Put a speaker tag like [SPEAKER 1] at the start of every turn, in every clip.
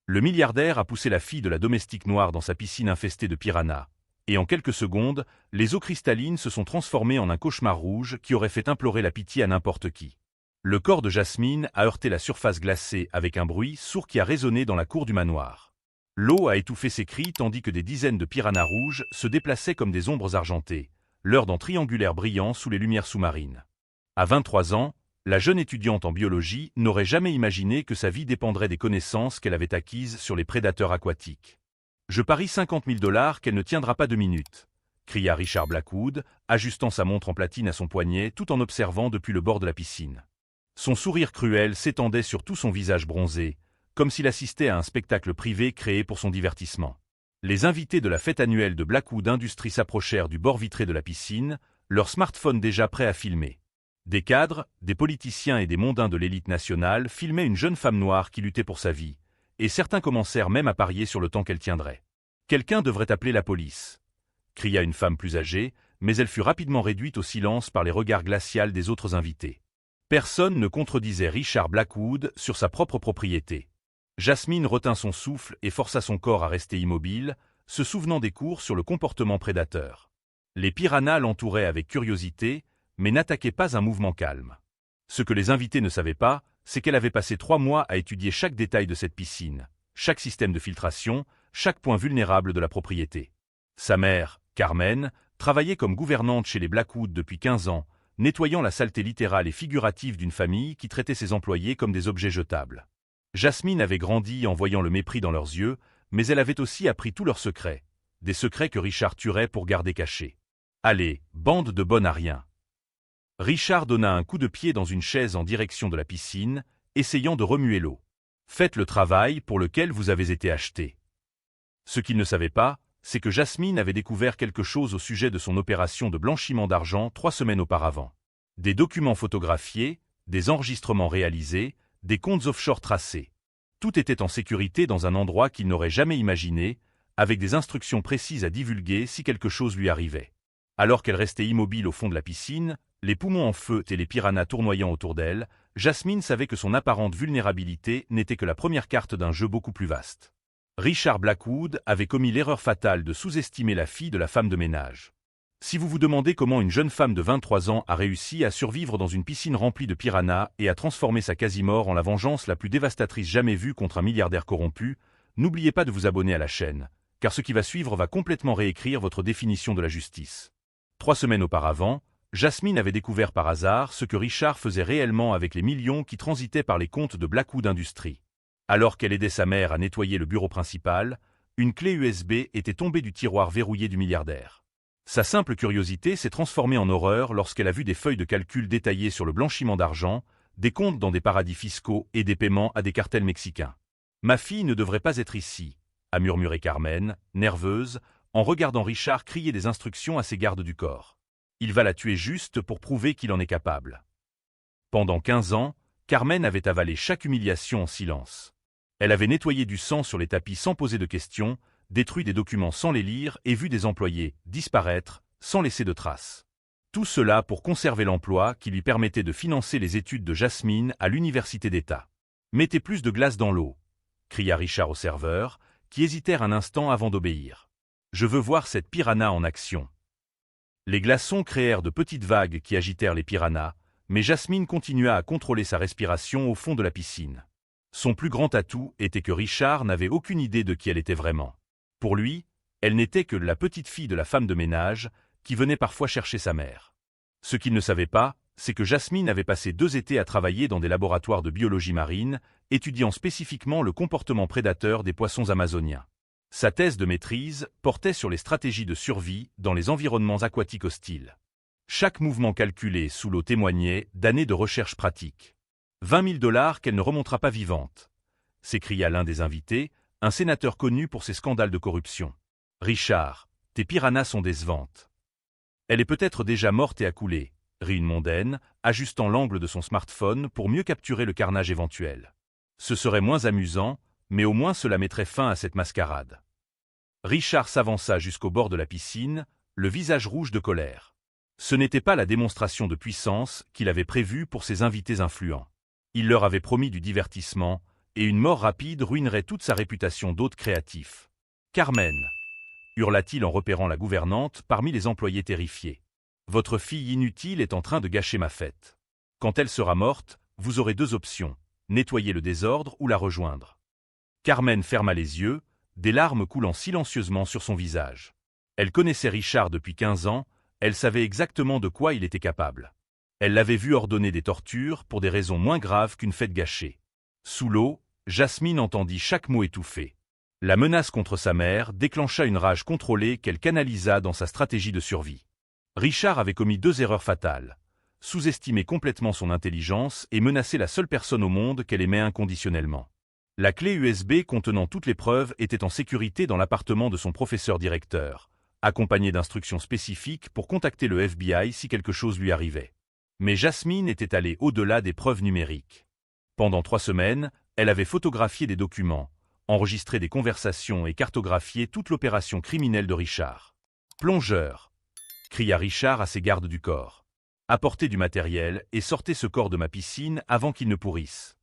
[SPEAKER 1] Le milliardaire a poussé la fille de la domestique noire dans sa piscine infestée de piranhas, et en quelques secondes, les eaux cristallines se sont transformées en un cauchemar rouge qui aurait fait implorer la pitié à n'importe qui. Le corps de Jasmine a heurté la surface glacée avec un bruit sourd qui a résonné dans la cour du manoir. L'eau a étouffé ses cris tandis que des dizaines de piranhas rouges se déplaçaient comme des ombres argentées, leurs dents triangulaires brillant sous les lumières sous-marines. À 23 ans, la jeune étudiante en biologie n'aurait jamais imaginé que sa vie dépendrait des connaissances qu'elle avait acquises sur les prédateurs aquatiques. « Je parie 50 000 $ qu'elle ne tiendra pas 2 minutes », cria Richard Blackwood, ajustant sa montre en platine à son poignet tout en observant depuis le bord de la piscine. Son sourire cruel s'étendait sur tout son visage bronzé, comme s'il assistait à un spectacle privé créé pour son divertissement. Les invités de la fête annuelle de Blackwood Industries s'approchèrent du bord vitré de la piscine, leur smartphone déjà prêt à filmer. Des cadres, des politiciens et des mondains de l'élite nationale filmaient une jeune femme noire qui luttait pour sa vie, et certains commencèrent même à parier sur le temps qu'elle tiendrait. « Quelqu'un devrait appeler la police », cria une femme plus âgée, mais elle fut rapidement réduite au silence par les regards glacials des autres invités. Personne ne contredisait Richard Blackwood sur sa propre propriété. Jasmine retint son souffle et força son corps à rester immobile, se souvenant des cours sur le comportement prédateur. Les piranhas l'entouraient avec curiosité, mais n'attaquaient pas un mouvement calme. Ce que les invités ne savaient pas, c'est qu'elle avait passé 3 mois à étudier chaque détail de cette piscine, chaque système de filtration, chaque point vulnérable de la propriété. Sa mère, Carmen, travaillait comme gouvernante chez les Blackwood depuis 15 ans, nettoyant la saleté littérale et figurative d'une famille qui traitait ses employés comme des objets jetables. Jasmine avait grandi en voyant le mépris dans leurs yeux, mais elle avait aussi appris tous leurs secrets, des secrets que Richard tuerait pour garder cachés. « Allez, bande de bonnes à rien !» Richard donna un coup de pied dans une chaise en direction de la piscine, essayant de remuer l'eau. « Faites le travail pour lequel vous avez été acheté. » Ce qu'il ne savait pas, c'est que Jasmine avait découvert quelque chose au sujet de son opération de blanchiment d'argent 3 semaines auparavant. Des documents photographiés, des enregistrements réalisés, des comptes offshore tracés. Tout était en sécurité dans un endroit qu'il n'aurait jamais imaginé, avec des instructions précises à divulguer si quelque chose lui arrivait. Alors qu'elle restait immobile au fond de la piscine, les poumons en feu et les piranhas tournoyant autour d'elle, Jasmine savait que son apparente vulnérabilité n'était que la première carte d'un jeu beaucoup plus vaste. Richard Blackwood avait commis l'erreur fatale de sous-estimer la fille de la femme de ménage. Si vous vous demandez comment une jeune femme de 23 ans a réussi à survivre dans une piscine remplie de piranhas et à transformer sa quasi-mort en la vengeance la plus dévastatrice jamais vue contre un milliardaire corrompu, n'oubliez pas de vous abonner à la chaîne, car ce qui va suivre va complètement réécrire votre définition de la justice. 3 semaines auparavant, Jasmine avait découvert par hasard ce que Richard faisait réellement avec les millions qui transitaient par les comptes de Blackwood Industries. Alors qu'elle aidait sa mère à nettoyer le bureau principal, une clé USB était tombée du tiroir verrouillé du milliardaire. Sa simple curiosité s'est transformée en horreur lorsqu'elle a vu des feuilles de calcul détaillées sur le blanchiment d'argent, des comptes dans des paradis fiscaux et des paiements à des cartels mexicains. « Ma fille ne devrait pas être ici », a murmuré Carmen, nerveuse, en regardant Richard crier des instructions à ses gardes du corps. Il va la tuer juste pour prouver qu'il en est capable. Pendant 15 ans, Carmen avait avalé chaque humiliation en silence. Elle avait nettoyé du sang sur les tapis sans poser de questions, détruit des documents sans les lire et vu des employés disparaître sans laisser de traces. Tout cela pour conserver l'emploi qui lui permettait de financer les études de Jasmine à l'université d'État. « Mettez plus de glace dans l'eau », cria Richard aux serveurs, qui hésitèrent un instant avant d'obéir. « Je veux voir cette piranha en action. » Les glaçons créèrent de petites vagues qui agitèrent les piranhas, mais Jasmine continua à contrôler sa respiration au fond de la piscine. Son plus grand atout était que Richard n'avait aucune idée de qui elle était vraiment. Pour lui, elle n'était que la petite fille de la femme de ménage qui venait parfois chercher sa mère. Ce qu'il ne savait pas, c'est que Jasmine avait passé 2 étés à travailler dans des laboratoires de biologie marine, étudiant spécifiquement le comportement prédateur des poissons amazoniens. Sa thèse de maîtrise portait sur les stratégies de survie dans les environnements aquatiques hostiles. Chaque mouvement calculé sous l'eau témoignait d'années de recherche pratique. 20 000 $ qu'elle ne remontera pas vivante, s'écria l'un des invités, un sénateur connu pour ses scandales de corruption. Richard, tes piranhas sont décevantes. Elle est peut-être déjà morte et accoulée, rit une mondaine, ajustant l'angle de son smartphone pour mieux capturer le carnage éventuel. Ce serait moins amusant, mais au moins cela mettrait fin à cette mascarade. Richard s'avança jusqu'au bord de la piscine, le visage rouge de colère. Ce n'était pas la démonstration de puissance qu'il avait prévue pour ses invités influents. Il leur avait promis du divertissement, et une mort rapide ruinerait toute sa réputation d'hôte créatif. « Carmen !» hurla-t-il en repérant la gouvernante parmi les employés terrifiés. « Votre fille inutile est en train de gâcher ma fête. Quand elle sera morte, vous aurez deux options, nettoyer le désordre ou la rejoindre. » Carmen ferma les yeux, des larmes coulant silencieusement sur son visage. Elle connaissait Richard depuis 15 ans, elle savait exactement de quoi il était capable. Elle l'avait vu ordonner des tortures pour des raisons moins graves qu'une fête gâchée. Sous l'eau, Jasmine entendit chaque mot étouffé. La menace contre sa mère déclencha une rage contrôlée qu'elle canalisa dans sa stratégie de survie. Richard avait commis 2 erreurs fatales. Sous-estimer complètement son intelligence et menacer la seule personne au monde qu'elle aimait inconditionnellement. La clé USB contenant toutes les preuves était en sécurité dans l'appartement de son professeur directeur, accompagné d'instructions spécifiques pour contacter le FBI si quelque chose lui arrivait. Mais Jasmine était allée au-delà des preuves numériques. Pendant 3 semaines, elle avait photographié des documents, enregistré des conversations et cartographié toute l'opération criminelle de Richard. « Plongeur !» cria Richard à ses gardes du corps. « Apportez du matériel et sortez ce corps de ma piscine avant qu'il ne pourrisse. »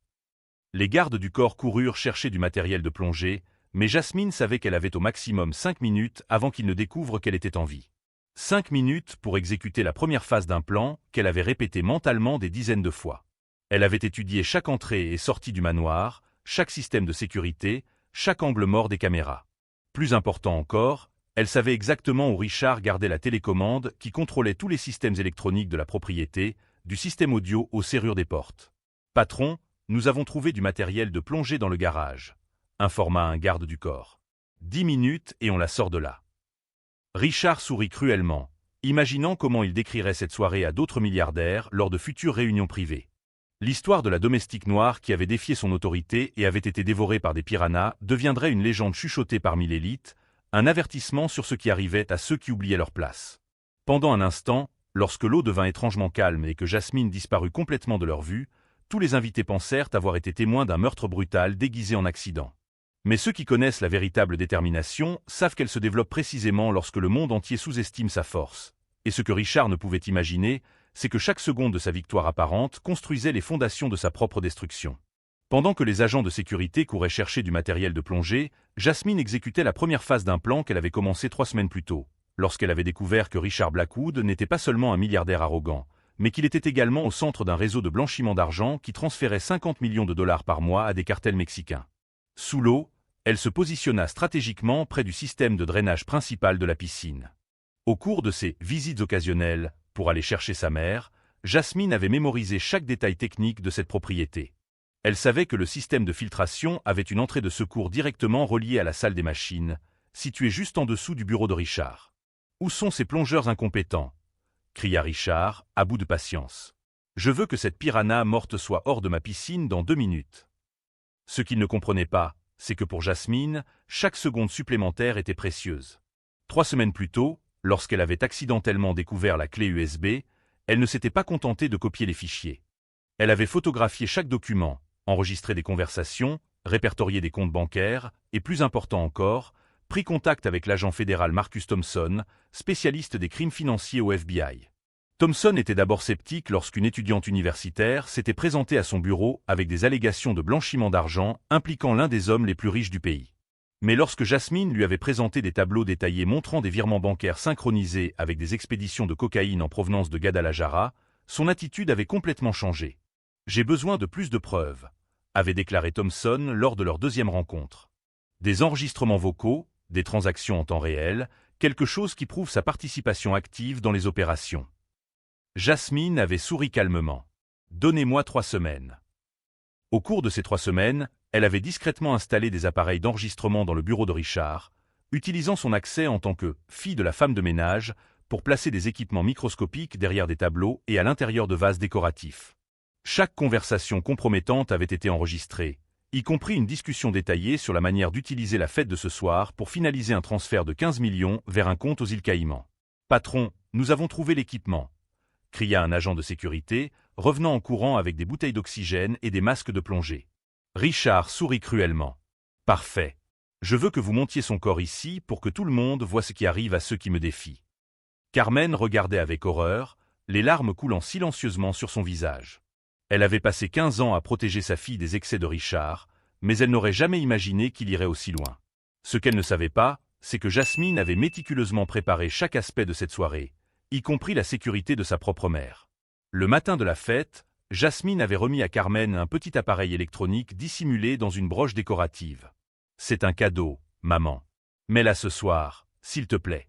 [SPEAKER 1] Les gardes du corps coururent chercher du matériel de plongée, mais Jasmine savait qu'elle avait au maximum 5 minutes avant qu'il ne découvre qu'elle était en vie. 5 minutes pour exécuter la première phase d'un plan qu'elle avait répété mentalement des dizaines de fois. Elle avait étudié chaque entrée et sortie du manoir, chaque système de sécurité, chaque angle mort des caméras. Plus important encore, elle savait exactement où Richard gardait la télécommande qui contrôlait tous les systèmes électroniques de la propriété, du système audio aux serrures des portes. « Patron, nous avons trouvé du matériel de plongée dans le garage », informa un garde du corps. « 10 minutes et on la sort de là. » Richard sourit cruellement, imaginant comment il décrirait cette soirée à d'autres milliardaires lors de futures réunions privées. L'histoire de la domestique noire qui avait défié son autorité et avait été dévorée par des piranhas deviendrait une légende chuchotée parmi l'élite, un avertissement sur ce qui arrivait à ceux qui oubliaient leur place. Pendant un instant, lorsque l'eau devint étrangement calme et que Jasmine disparut complètement de leur vue, tous les invités pensèrent avoir été témoins d'un meurtre brutal déguisé en accident. Mais ceux qui connaissent la véritable détermination savent qu'elle se développe précisément lorsque le monde entier sous-estime sa force. Et ce que Richard ne pouvait imaginer, c'est que chaque seconde de sa victoire apparente construisait les fondations de sa propre destruction. Pendant que les agents de sécurité couraient chercher du matériel de plongée, Jasmine exécutait la première phase d'un plan qu'elle avait commencé 3 semaines plus tôt, lorsqu'elle avait découvert que Richard Blackwood n'était pas seulement un milliardaire arrogant, mais qu'il était également au centre d'un réseau de blanchiment d'argent qui transférait 50 millions de dollars par mois à des cartels mexicains. Sous l'eau, elle se positionna stratégiquement près du système de drainage principal de la piscine. Au cours de ses visites occasionnelles, pour aller chercher sa mère, Jasmine avait mémorisé chaque détail technique de cette propriété. Elle savait que le système de filtration avait une entrée de secours directement reliée à la salle des machines, située juste en dessous du bureau de Richard. « Où sont ces plongeurs incompétents ?» cria Richard, à bout de patience. « Je veux que cette piranha morte soit hors de ma piscine dans 2 minutes. » Ce qu'il ne comprenait pas, c'est que pour Jasmine, chaque seconde supplémentaire était précieuse. 3 semaines plus tôt, lorsqu'elle avait accidentellement découvert la clé USB, elle ne s'était pas contentée de copier les fichiers. Elle avait photographié chaque document, enregistré des conversations, répertorié des comptes bancaires, et plus important encore, pris contact avec l'agent fédéral Marcus Thompson, spécialiste des crimes financiers au FBI. Thompson était d'abord sceptique lorsqu'une étudiante universitaire s'était présentée à son bureau avec des allégations de blanchiment d'argent impliquant l'un des hommes les plus riches du pays. Mais lorsque Jasmine lui avait présenté des tableaux détaillés montrant des virements bancaires synchronisés avec des expéditions de cocaïne en provenance de Guadalajara, son attitude avait complètement changé. « J'ai besoin de plus de preuves », avait déclaré Thompson lors de leur 2e rencontre. Des enregistrements vocaux, des transactions en temps réel, quelque chose qui prouve sa participation active dans les opérations. Jasmine avait souri calmement. « Donnez-moi 3 semaines. » Au cours de ces 3 semaines, elle avait discrètement installé des appareils d'enregistrement dans le bureau de Richard, utilisant son accès en tant que « fille de la femme de ménage » pour placer des équipements microscopiques derrière des tableaux et à l'intérieur de vases décoratifs. Chaque conversation compromettante avait été enregistrée, y compris une discussion détaillée sur la manière d'utiliser la fête de ce soir pour finaliser un transfert de 15 millions vers un compte aux îles Caïmans. « Patron, nous avons trouvé l'équipement !» cria un agent de sécurité, revenant en courant avec des bouteilles d'oxygène et des masques de plongée. Richard sourit cruellement. « Parfait. Je veux que vous montiez son corps ici pour que tout le monde voie ce qui arrive à ceux qui me défient. » Carmen regardait avec horreur, les larmes coulant silencieusement sur son visage. Elle avait passé 15 ans à protéger sa fille des excès de Richard, mais elle n'aurait jamais imaginé qu'il irait aussi loin. Ce qu'elle ne savait pas, c'est que Jasmine avait méticuleusement préparé chaque aspect de cette soirée, y compris la sécurité de sa propre mère. Le matin de la fête, Jasmine avait remis à Carmen un petit appareil électronique dissimulé dans une broche décorative. « C'est un cadeau, maman. Mets-la ce soir, s'il te plaît. »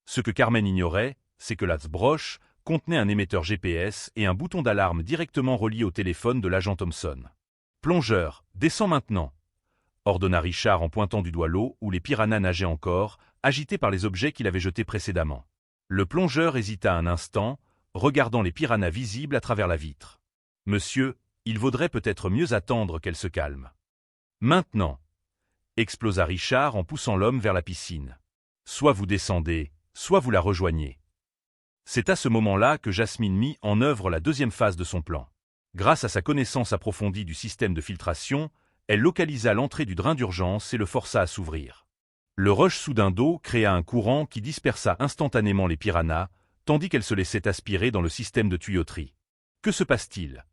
[SPEAKER 1] Ce que Carmen ignorait, c'est que la broche contenait un émetteur GPS et un bouton d'alarme directement relié au téléphone de l'agent Thompson. « Plongeur, descends maintenant !» ordonna Richard en pointant du doigt l'eau où les piranhas nageaient encore, agités par les objets qu'il avait jetés précédemment. Le plongeur hésita un instant, regardant les piranhas visibles à travers la vitre. « Monsieur, il vaudrait peut-être mieux attendre qu'elle se calme. »« Maintenant !» explosa Richard en poussant l'homme vers la piscine. « Soit vous descendez, soit vous la rejoignez. » C'est à ce moment-là que Jasmine mit en œuvre la deuxième phase de son plan. Grâce à sa connaissance approfondie du système de filtration, elle localisa l'entrée du drain d'urgence et le força à s'ouvrir. Le rush soudain d'eau créa un courant qui dispersa instantanément les piranhas, tandis qu'elles se laissaient aspirer dans le système de tuyauterie. « Que se passe-t-il »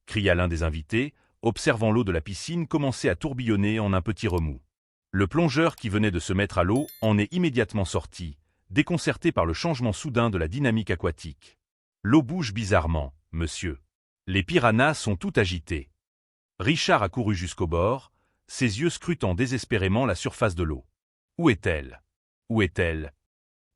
[SPEAKER 1] cria l'un des invités, observant l'eau de la piscine commencer à tourbillonner en un petit remous. Le plongeur qui venait de se mettre à l'eau en est immédiatement sorti, déconcerté par le changement soudain de la dynamique aquatique. « L'eau bouge bizarrement, monsieur. Les piranhas sont tout agités. » Richard accourut jusqu'au bord, ses yeux scrutant désespérément la surface de l'eau. « Où est-elle? Où est-elle »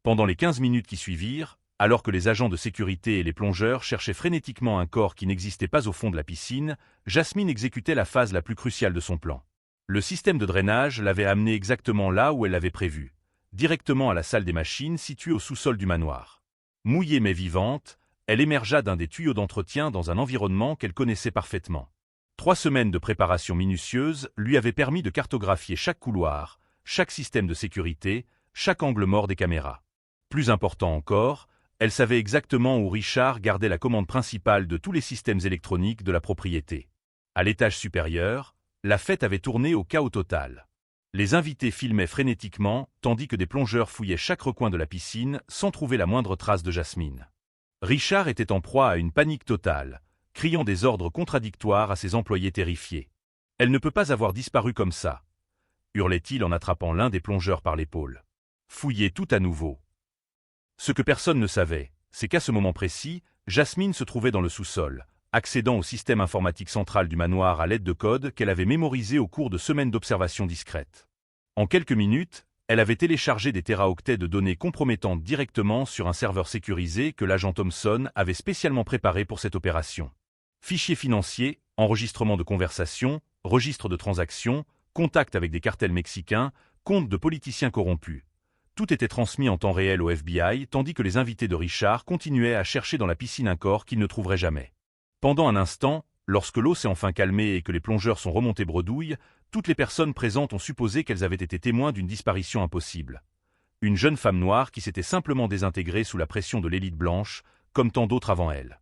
[SPEAKER 1] Pendant les 15 minutes qui suivirent, alors que les agents de sécurité et les plongeurs cherchaient frénétiquement un corps qui n'existait pas au fond de la piscine, Jasmine exécutait la phase la plus cruciale de son plan. Le système de drainage l'avait amenée exactement là où elle l'avait prévu, directement à la salle des machines située au sous-sol du manoir. Mouillée mais vivante, elle émergea d'un des tuyaux d'entretien dans un environnement qu'elle connaissait parfaitement. 3 semaines de préparation minutieuse lui avaient permis de cartographier chaque couloir, chaque système de sécurité, chaque angle mort des caméras. Plus important encore, elle savait exactement où Richard gardait la commande principale de tous les systèmes électroniques de la propriété. À l'étage supérieur, la fête avait tourné au chaos total. Les invités filmaient frénétiquement, tandis que des plongeurs fouillaient chaque recoin de la piscine sans trouver la moindre trace de Jasmine. Richard était en proie à une panique totale, criant des ordres contradictoires à ses employés terrifiés. « Elle ne peut pas avoir disparu comme ça !» hurlait-il en attrapant l'un des plongeurs par l'épaule. « Fouillez tout à nouveau !» Ce que personne ne savait, c'est qu'à ce moment précis, Jasmine se trouvait dans le sous-sol, accédant au système informatique central du manoir à l'aide de codes qu'elle avait mémorisés au cours de semaines d'observation discrète. En quelques minutes, elle avait téléchargé des téraoctets de données compromettantes directement sur un serveur sécurisé que l'agent Thompson avait spécialement préparé pour cette opération. Fichiers financiers, enregistrements de conversations, registres de transactions, contacts avec des cartels mexicains, comptes de politiciens corrompus. Tout était transmis en temps réel au FBI, tandis que les invités de Richard continuaient à chercher dans la piscine un corps qu'ils ne trouveraient jamais. Pendant un instant, lorsque l'eau s'est enfin calmée et que les plongeurs sont remontés bredouille, toutes les personnes présentes ont supposé qu'elles avaient été témoins d'une disparition impossible. Une jeune femme noire qui s'était simplement désintégrée sous la pression de l'élite blanche, comme tant d'autres avant elle.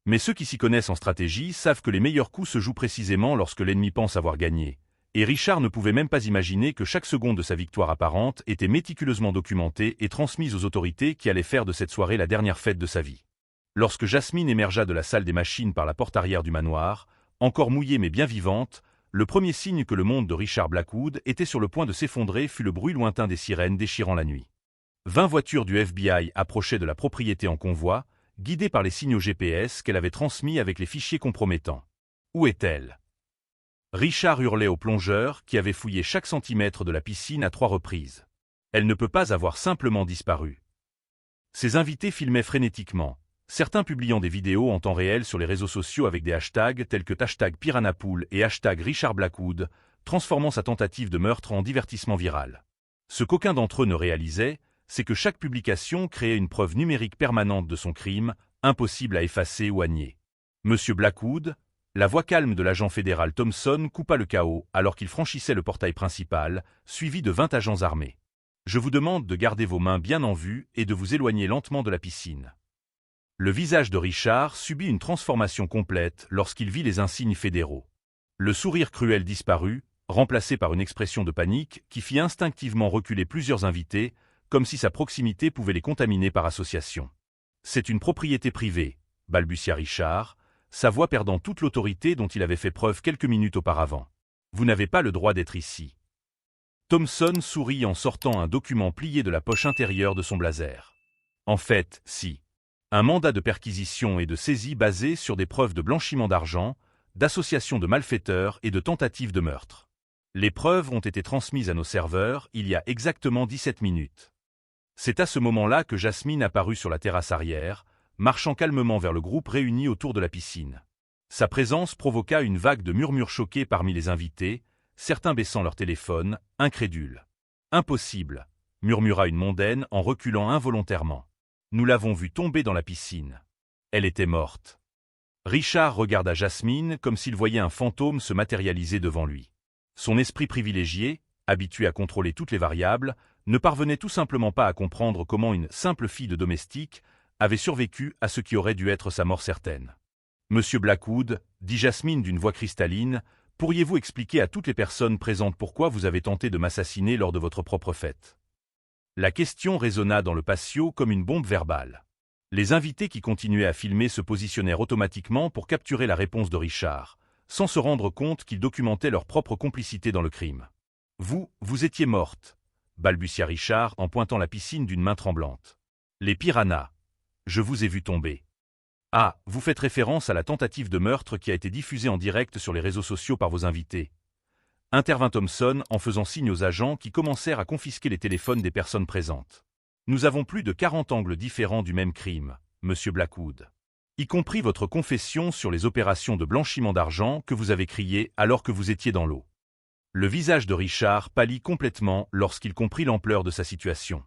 [SPEAKER 1] Mais ceux qui s'y connaissent en stratégie savent que les meilleurs coups se jouent précisément lorsque l'ennemi pense avoir gagné. Et Richard ne pouvait même pas imaginer que chaque seconde de sa victoire apparente était méticuleusement documentée et transmise aux autorités qui allaient faire de cette soirée la dernière fête de sa vie. Lorsque Jasmine émergea de la salle des machines par la porte arrière du manoir, encore mouillée mais bien vivante, le premier signe que le monde de Richard Blackwood était sur le point de s'effondrer fut le bruit lointain des sirènes déchirant la nuit. 20 voitures du FBI approchaient de la propriété en convoi, guidées par les signaux GPS qu'elle avait transmis avec les fichiers compromettants. Où est-elle ? Richard hurlait au plongeur qui avait fouillé chaque centimètre de la piscine à 3 reprises. Elle ne peut pas avoir simplement disparu. Ses invités filmaient frénétiquement, certains publiant des vidéos en temps réel sur les réseaux sociaux avec des hashtags tels que #PiranhaPool et #RichardBlackwood, transformant sa tentative de meurtre en divertissement viral. Ce qu'aucun d'entre eux ne réalisait, c'est que chaque publication créait une preuve numérique permanente de son crime, impossible à effacer ou à nier. Monsieur Blackwood, la voix calme de l'agent fédéral Thompson coupa le chaos alors qu'il franchissait le portail principal, suivi de 20 agents armés. Je vous demande de garder vos mains bien en vue et de vous éloigner lentement de la piscine. Le visage de Richard subit une transformation complète lorsqu'il vit les insignes fédéraux. Le sourire cruel disparut, remplacé par une expression de panique qui fit instinctivement reculer plusieurs invités, comme si sa proximité pouvait les contaminer par association. « C'est une propriété privée », balbutia Richard, sa voix perdant toute l'autorité dont il avait fait preuve quelques minutes auparavant. Vous n'avez pas le droit d'être ici. Thompson sourit en sortant un document plié de la poche intérieure de son blazer. En fait, si. Un mandat de perquisition et de saisie basé sur des preuves de blanchiment d'argent, d'association de malfaiteurs et de tentative de meurtre. Les preuves ont été transmises à nos serveurs il y a exactement 17 minutes. C'est à ce moment-là que Jasmine apparut sur la terrasse arrière, marchant calmement vers le groupe réuni autour de la piscine. Sa présence provoqua une vague de murmures choqués parmi les invités, certains baissant leur téléphone, incrédules. « Impossible !» murmura une mondaine en reculant involontairement. « Nous l'avons vue tomber dans la piscine. Elle était morte. » Richard regarda Jasmine comme s'il voyait un fantôme se matérialiser devant lui. Son esprit privilégié, habitué à contrôler toutes les variables, ne parvenait tout simplement pas à comprendre comment une simple fille de domestique avait survécu à ce qui aurait dû être sa mort certaine. « Monsieur Blackwood, dit Jasmine d'une voix cristalline, pourriez-vous expliquer à toutes les personnes présentes pourquoi vous avez tenté de m'assassiner lors de votre propre fête ?» La question résonna dans le patio comme une bombe verbale. Les invités qui continuaient à filmer se positionnèrent automatiquement pour capturer la réponse de Richard, sans se rendre compte qu'ils documentaient leur propre complicité dans le crime. « Vous étiez morte », balbutia Richard en pointant la piscine d'une main tremblante. « Les piranhas. Je vous ai vu tomber. » « Ah, vous faites référence à la tentative de meurtre qui a été diffusée en direct sur les réseaux sociaux par vos invités. » Intervint Thompson en faisant signe aux agents qui commencèrent à confisquer les téléphones des personnes présentes. « Nous avons plus de 40 angles différents du même crime, Monsieur Blackwood. Y compris votre confession sur les opérations de blanchiment d'argent que vous avez crié alors que vous étiez dans l'eau. » Le visage de Richard pâlit complètement lorsqu'il comprit l'ampleur de sa situation.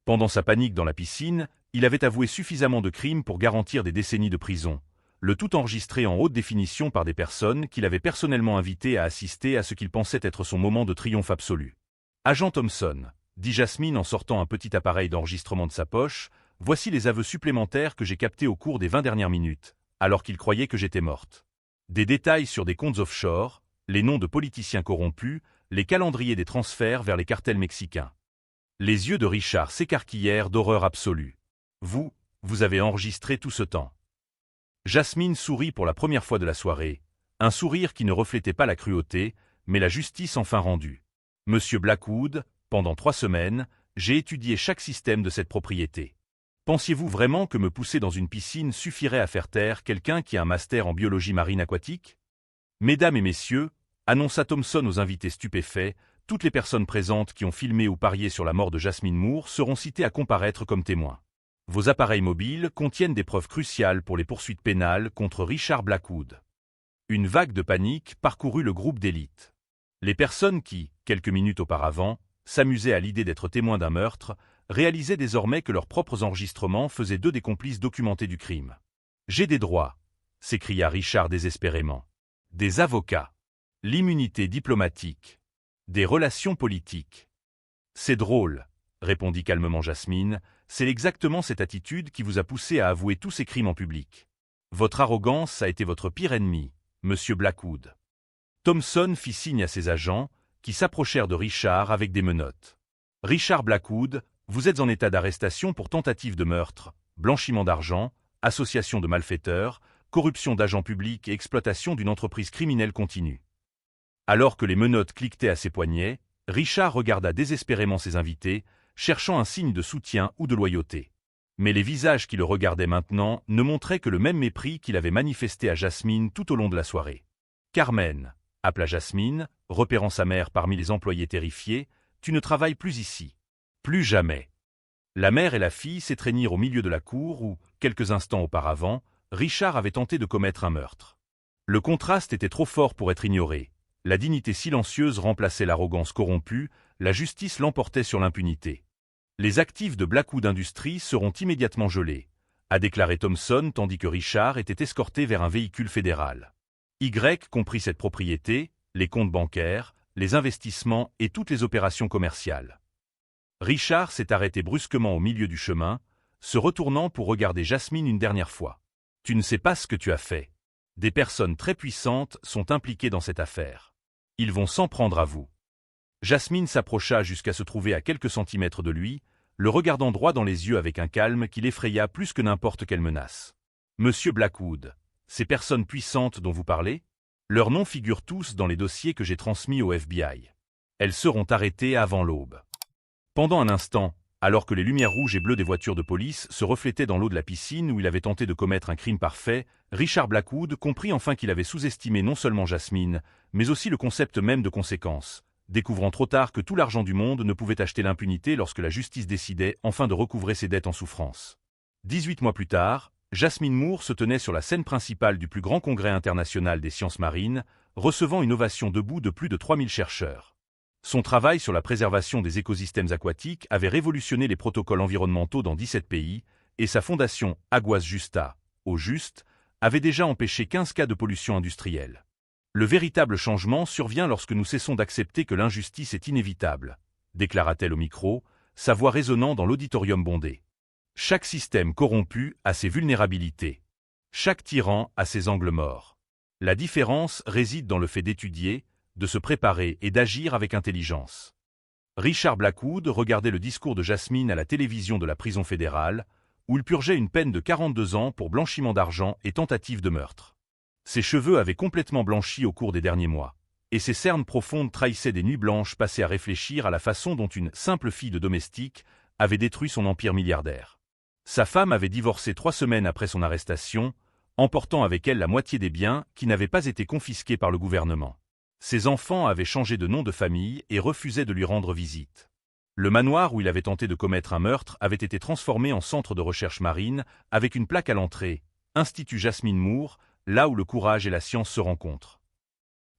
[SPEAKER 1] Pendant sa panique dans la piscine, il avait avoué suffisamment de crimes pour garantir des décennies de prison, le tout enregistré en haute définition par des personnes qu'il avait personnellement invitées à assister à ce qu'il pensait être son moment de triomphe absolu. « Agent Thompson, dit Jasmine en sortant un petit appareil d'enregistrement de sa poche, voici les aveux supplémentaires que j'ai captés au cours des 20 dernières minutes, alors qu'il croyait que j'étais morte. Des détails sur des comptes offshore, les noms de politiciens corrompus, les calendriers des transferts vers les cartels mexicains. » Les yeux de Richard s'écarquillèrent d'horreur absolue. « Vous avez enregistré tout ce temps. » Jasmine sourit pour la première fois de la soirée, un sourire qui ne reflétait pas la cruauté, mais la justice enfin rendue. « Monsieur Blackwood, pendant 3 semaines, j'ai étudié chaque système de cette propriété. Pensiez-vous vraiment que me pousser dans une piscine suffirait à faire taire quelqu'un qui a un master en biologie marine aquatique ? Mesdames et messieurs, annonça Thompson aux invités stupéfaits, toutes les personnes présentes qui ont filmé ou parié sur la mort de Jasmine Moore seront citées à comparaître comme témoins. Vos appareils mobiles contiennent des preuves cruciales pour les poursuites pénales contre Richard Blackwood. » Une vague de panique parcourut le groupe d'élite. Les personnes qui, quelques minutes auparavant, s'amusaient à l'idée d'être témoins d'un meurtre, réalisaient désormais que leurs propres enregistrements faisaient d'eux des complices documentés du crime. « J'ai des droits !» s'écria Richard désespérément. « Des avocats. L'immunité diplomatique. Des relations politiques. »« C'est drôle, » répondit calmement Jasmine, « c'est exactement cette attitude qui vous a poussé à avouer tous ces crimes en public. Votre arrogance a été votre pire ennemi, Monsieur Blackwood. » Thompson fit signe à ses agents, qui s'approchèrent de Richard avec des menottes. « Richard Blackwood, vous êtes en état d'arrestation pour tentative de meurtre, blanchiment d'argent, association de malfaiteurs, corruption d'agents publics et exploitation d'une entreprise criminelle continue. » Alors que les menottes cliquetaient à ses poignets, Richard regarda désespérément ses invités, cherchant un signe de soutien ou de loyauté. Mais les visages qui le regardaient maintenant ne montraient que le même mépris qu'il avait manifesté à Jasmine tout au long de la soirée. « Carmen » appela Jasmine, repérant sa mère parmi les employés terrifiés, « tu ne travailles plus ici. » Plus jamais. La mère et la fille s'étreignirent au milieu de la cour où, quelques instants auparavant, Richard avait tenté de commettre un meurtre. Le contraste était trop fort pour être ignoré. La dignité silencieuse remplaçait l'arrogance corrompue, la justice l'emportait sur l'impunité. « Les actifs de Blackwood Industries seront immédiatement gelés », a déclaré Thompson tandis que Richard était escorté vers un véhicule fédéral. Y comprit cette propriété, les comptes bancaires, les investissements et toutes les opérations commerciales. Richard s'est arrêté brusquement au milieu du chemin, se retournant pour regarder Jasmine une dernière fois. « Tu ne sais pas ce que tu as fait. Des personnes très puissantes sont impliquées dans cette affaire. Ils vont s'en prendre à vous. » Jasmine s'approcha jusqu'à se trouver à quelques centimètres de lui, le regardant droit dans les yeux avec un calme qui l'effraya plus que n'importe quelle menace. « Monsieur Blackwood, ces personnes puissantes dont vous parlez ? Leurs noms figurent tous dans les dossiers que j'ai transmis au FBI. Elles seront arrêtées avant l'aube. Pendant un instant, alors que les lumières rouges et bleues des voitures de police se reflétaient dans l'eau de la piscine où il avait tenté de commettre un crime parfait, Richard Blackwood comprit enfin qu'il avait sous-estimé non seulement Jasmine, mais aussi le concept même de conséquence, découvrant trop tard que tout l'argent du monde ne pouvait acheter l'impunité lorsque la justice décidait enfin de recouvrer ses dettes en souffrance. 18 mois plus tard, Jasmine Moore se tenait sur la scène principale du plus grand congrès international des sciences marines, recevant une ovation debout de plus de 3000 chercheurs. Son travail sur la préservation des écosystèmes aquatiques avait révolutionné les protocoles environnementaux dans 17 pays, et sa fondation Aguas Justa, Eau Juste, avait déjà empêché 15 cas de pollution industrielle. Le véritable changement survient lorsque nous cessons d'accepter que l'injustice est inévitable, déclara-t-elle au micro, sa voix résonnant dans l'auditorium bondé. Chaque système corrompu a ses vulnérabilités. Chaque tyran a ses angles morts. La différence réside dans le fait d'étudier, de se préparer et d'agir avec intelligence. Richard Blackwood regardait le discours de Jasmine à la télévision de la prison fédérale, où il purgeait une peine de 42 ans pour blanchiment d'argent et tentative de meurtre. Ses cheveux avaient complètement blanchi au cours des derniers mois, et ses cernes profondes trahissaient des nuits blanches passées à réfléchir à la façon dont une simple fille de domestique avait détruit son empire milliardaire. Sa femme avait divorcé 3 semaines après son arrestation, emportant avec elle la moitié des biens qui n'avaient pas été confisqués par le gouvernement. Ses enfants avaient changé de nom de famille et refusaient de lui rendre visite. Le manoir où il avait tenté de commettre un meurtre avait été transformé en centre de recherche marine, avec une plaque à l'entrée, Institut Jasmine Moore, là où le courage et la science se rencontrent.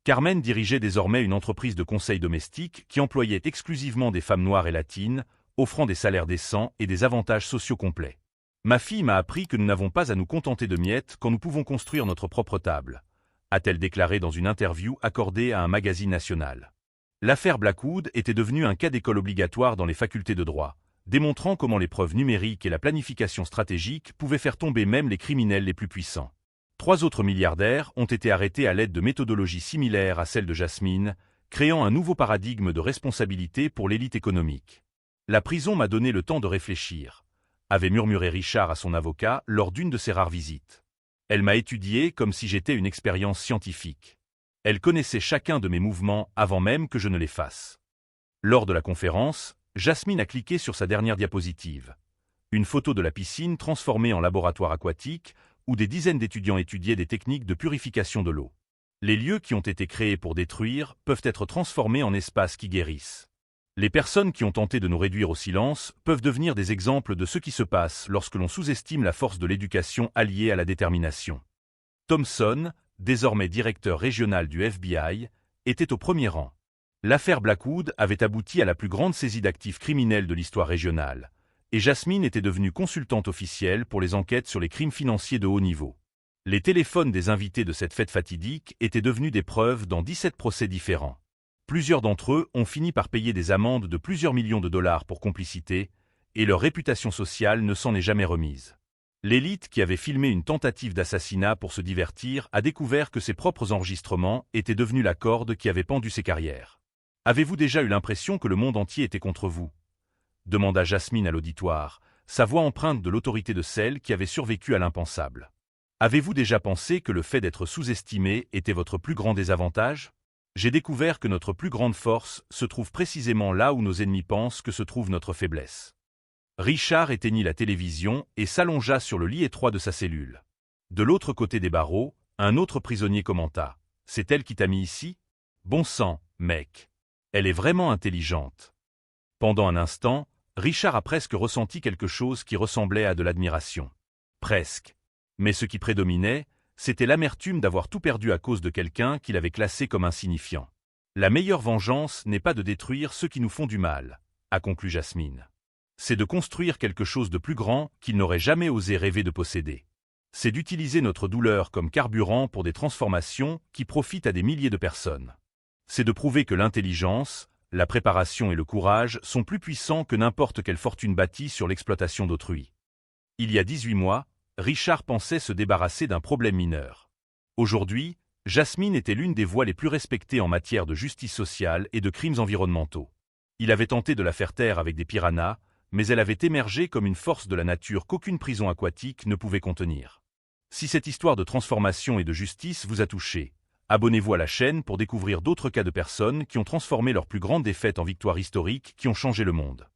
[SPEAKER 1] Carmen dirigeait désormais une entreprise de conseil domestique qui employait exclusivement des femmes noires et latines, offrant des salaires décents et des avantages sociaux complets. Ma fille m'a appris que nous n'avons pas à nous contenter de miettes quand nous pouvons construire notre propre table, a-t-elle déclaré dans une interview accordée à un magazine national. L'affaire Blackwood était devenue un cas d'école obligatoire dans les facultés de droit, démontrant comment les preuves numériques et la planification stratégique pouvaient faire tomber même les criminels les plus puissants. 3 autres milliardaires ont été arrêtés à l'aide de méthodologies similaires à celles de Jasmine, créant un nouveau paradigme de responsabilité pour l'élite économique. La prison m'a donné le temps de réfléchir, avait murmuré Richard à son avocat lors d'une de ses rares visites. Elle m'a étudié comme si j'étais une expérience scientifique. Elle connaissait chacun de mes mouvements avant même que je ne les fasse. Lors de la conférence, Jasmine a cliqué sur sa dernière diapositive. Une photo de la piscine transformée en laboratoire aquatique où des dizaines d'étudiants étudiaient des techniques de purification de l'eau. Les lieux qui ont été créés pour détruire peuvent être transformés en espaces qui guérissent. Les personnes qui ont tenté de nous réduire au silence peuvent devenir des exemples de ce qui se passe lorsque l'on sous-estime la force de l'éducation alliée à la détermination. Thompson, désormais directeur régional du FBI, était au premier rang. L'affaire Blackwood avait abouti à la plus grande saisie d'actifs criminels de l'histoire régionale, et Jasmine était devenue consultante officielle pour les enquêtes sur les crimes financiers de haut niveau. Les téléphones des invités de cette fête fatidique étaient devenus des preuves dans 17 procès différents. Plusieurs d'entre eux ont fini par payer des amendes de plusieurs millions de dollars pour complicité, et leur réputation sociale ne s'en est jamais remise. L'élite qui avait filmé une tentative d'assassinat pour se divertir a découvert que ses propres enregistrements étaient devenus la corde qui avait pendu ses carrières. « Avez-vous déjà eu l'impression que le monde entier était contre vous ?» demanda Jasmine à l'auditoire, sa voix empreinte de l'autorité de celle qui avait survécu à l'impensable. « Avez-vous déjà pensé que le fait d'être sous-estimé était votre plus grand désavantage ? J'ai découvert que notre plus grande force se trouve précisément là où nos ennemis pensent que se trouve notre faiblesse. » Richard éteignit la télévision et s'allongea sur le lit étroit de sa cellule. De l'autre côté des barreaux, un autre prisonnier commenta. « C'est elle qui t'a mis ici ? Bon sang, mec. Elle est vraiment intelligente. » Pendant un instant, Richard a presque ressenti quelque chose qui ressemblait à de l'admiration. Presque. Mais ce qui prédominait, c'était l'amertume d'avoir tout perdu à cause de quelqu'un qu'il avait classé comme insignifiant. La meilleure vengeance n'est pas de détruire ceux qui nous font du mal, a conclu Jasmine. C'est de construire quelque chose de plus grand qu'il n'aurait jamais osé rêver de posséder. C'est d'utiliser notre douleur comme carburant pour des transformations qui profitent à des milliers de personnes. C'est de prouver que l'intelligence, la préparation et le courage sont plus puissants que n'importe quelle fortune bâtie sur l'exploitation d'autrui. Il y a 18 mois, Richard pensait se débarrasser d'un problème mineur. Aujourd'hui, Jasmine était l'une des voix les plus respectées en matière de justice sociale et de crimes environnementaux. Il avait tenté de la faire taire avec des piranhas, mais elle avait émergé comme une force de la nature qu'aucune prison aquatique ne pouvait contenir. Si cette histoire de transformation et de justice vous a touché, Abonnez-vous à la chaîne pour découvrir d'autres cas de personnes qui ont transformé leur plus grande défaite en victoire historique qui ont changé le monde.